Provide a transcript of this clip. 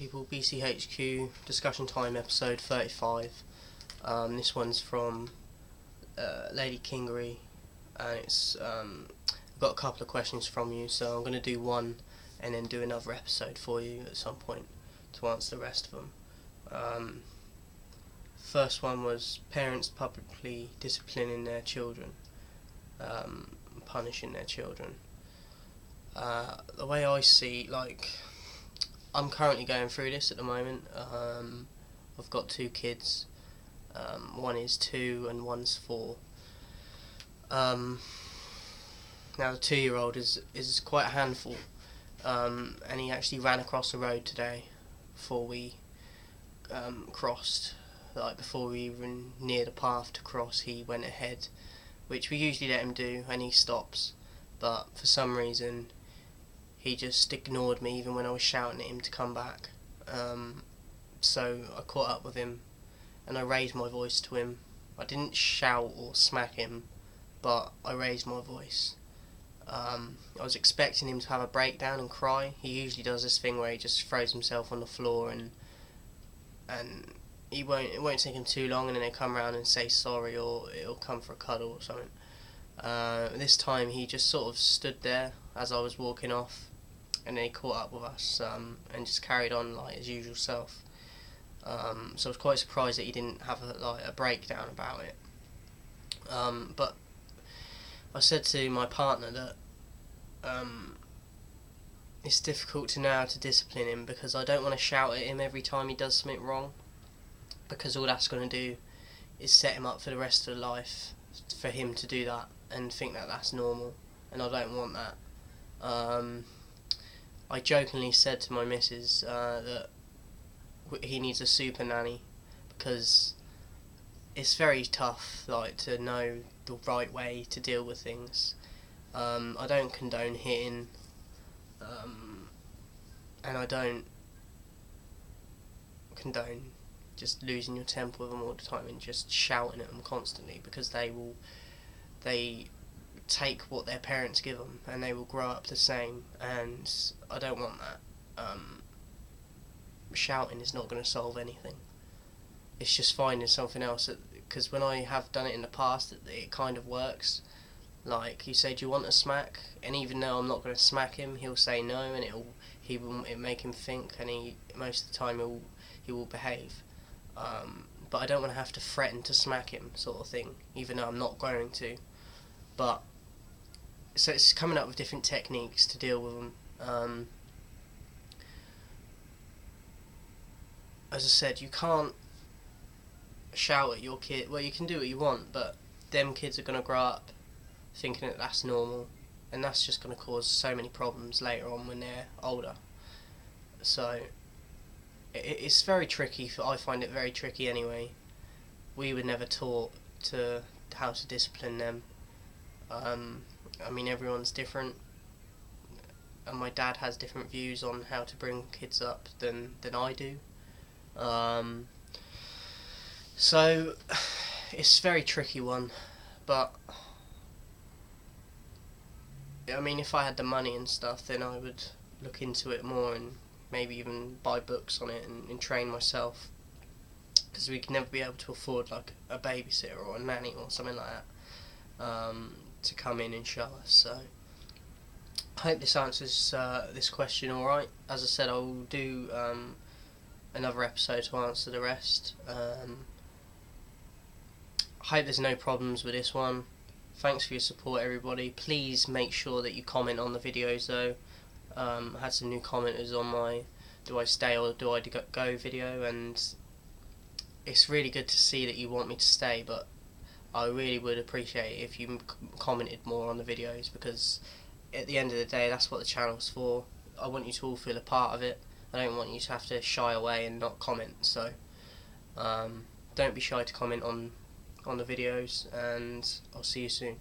people, BCHQ discussion time episode 35. This one's from Lady Kingery, and it's I've got a couple of questions from you, so I'm going to do one and then do another episode for you at some point to answer the rest of them. First one was parents publicly disciplining their children, punishing their children. The way I see, I'm currently going through this at the moment. I've got two kids. One is 2 and one's 4. Now the 2-year-old is quite a handful, and he actually ran across the road today before we crossed. Before we were near the path to cross, he went ahead, which we usually let him do, and he stops. But for some reason, he just ignored me even when I was shouting at him to come back. So I caught up with him and I raised my voice to him. I didn't shout or smack him, but I raised my voice. I was expecting him to have a breakdown and cry. He usually does this thing where he just throws himself on the floor and it won't take him too long, and then they come around and say sorry, or it'll come for a cuddle or something. This time he just sort of stood there as I was walking off, and then he caught up with us and just carried on like his usual self. So I was quite surprised that he didn't have a breakdown about it. But I said to my partner that it's difficult to know how to discipline him, because I don't want to shout at him every time he does something wrong, because all that's going to do is set him up for the rest of life for him to do that and think that that's normal, and I don't want that. I jokingly said to my missus that he needs a super nanny, because it's very tough to know the right way to deal with things. I don't condone hitting, and I don't condone just losing your temper with them all the time and just shouting at them constantly, because they take what their parents give them and they will grow up the same, and I don't want that. Shouting is not going to solve anything. It's just finding something else, because when I have done it in the past, it kind of works. Like, you say, do you want a smack? And even though I'm not going to smack him, he'll say no, and it'll make him think, and most of the time he will behave. But I don't want to have to threaten to smack him, sort of thing, even though I'm not going to. But so it's coming up with different techniques to deal with them. As I said, you can't shout at your kid. Well, you can do what you want, but them kids are going to grow up thinking that that's normal, and that's just going to cause so many problems later on when they're older. So it's very tricky. I find it very tricky anyway. We were never taught how to discipline them. Everyone's different, and my dad has different views on how to bring kids up than I do. So it's a very tricky one, but if I had the money and stuff, then I would look into it more and maybe even buy books on it and train myself, because we could never be able to afford a babysitter or a nanny or something like that to come in and show us. So I hope this answers this question alright. As I said, I will do another episode to answer the rest. I hope there's no problems with this one. Thanks for your support, everybody. Please make sure that you comment on the videos though. I had some new commenters on my do I stay or do I go video, and it's really good to see that you want me to stay, but I really would appreciate it if you commented more on the videos, because at the end of the day, that's what the channel's for. I want you to all feel a part of it. I don't want you to have to shy away and not comment, so don't be shy to comment on the videos, and I'll see you soon.